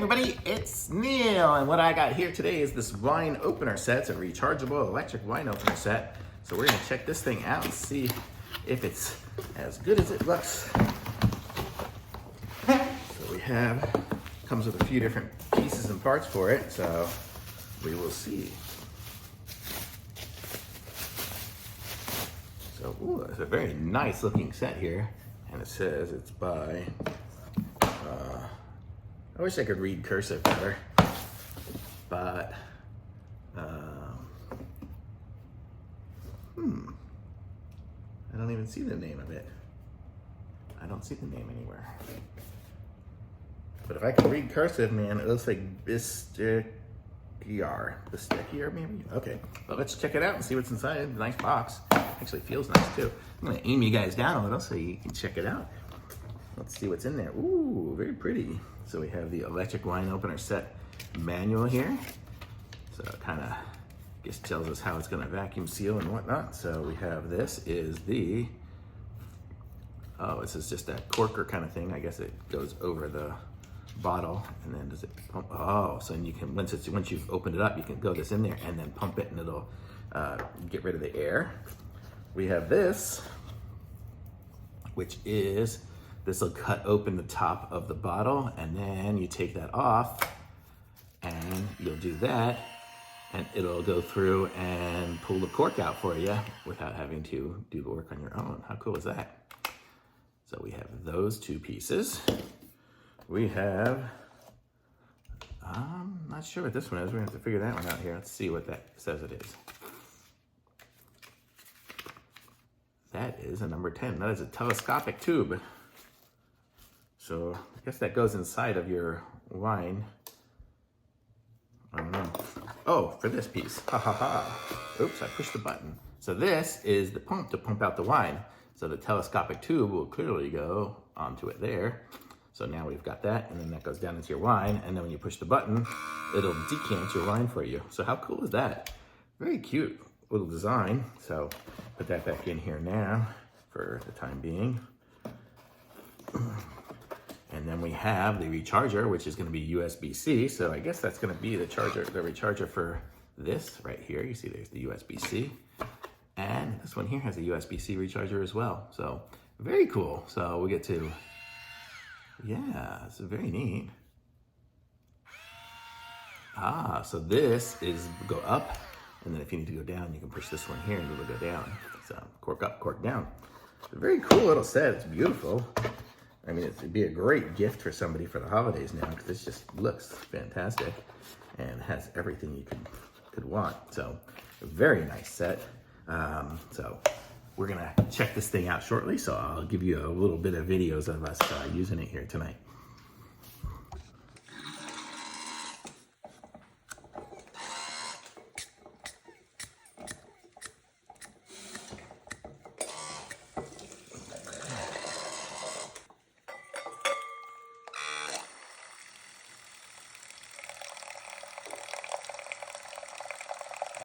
everybody, it's Neil, and what I got here today is this wine opener set. It's a rechargeable electric wine opener set. So we're gonna check this thing out and see if it's as good as it looks. So we have, comes with a few different pieces and parts for it, so we will see. So, ooh, it's a very nice looking set here, and it says it's by, I wish I could read cursive better, but, I don't even see the name of it. I don't see the name anywhere. But if I can read cursive, man, it looks like Bsteciar. Bsteciar, maybe? Okay, well, let's check it out and see what's inside. Nice box. Actually feels nice too. I'm gonna aim you guys down a little so you can check it out. Let's see what's in there. Ooh, very pretty. So we have the electric wine opener set manual here. So it kind of just tells us how it's gonna vacuum seal and whatnot. So we have, this is the, oh, this is just that corker kind of thing. I guess it goes over the bottle, and then does it pump? Oh, so you can, once you've opened it up, you can go this in there and then pump it, and it'll get rid of the air. We have this, which is, this will cut open the top of the bottle, and then you take that off, and you'll do that, and it'll go through and pull the cork out for you without having to do the work on your own. How cool is that? So we have those two pieces. We have, I'm not sure what this one is. We're gonna have to figure that one out here. Let's see what that says it is. That is a number 10. That is a telescopic tube. So I guess that goes inside of your wine. I don't know. Oh, for this piece. Ha ha ha. Oops, I pushed the button. So this is the pump to pump out the wine. So the telescopic tube will clearly go onto it there. So now we've got that, and then that goes down into your wine, and then when you push the button, it'll decant your wine for you. So how cool is that? Very cute little design. So put that back in here now for the time being. And then we have the recharger, which is gonna be USB-C. So I guess that's gonna be the charger, the recharger for this right here. You see there's the USB-C. And this one here has a USB-C recharger as well. So very cool. So we get to, yeah, it's very neat. Ah, so this is go up, and then if you need to go down, you can push this one here and it'll go down. So cork up, cork down. It's a very cool little set. It's beautiful. I mean, it'd be a great gift for somebody for the holidays now, because this just looks fantastic and has everything you could want. So a very nice set. So we're gonna check this thing out shortly. So I'll give you a little bit of videos of us using it here tonight.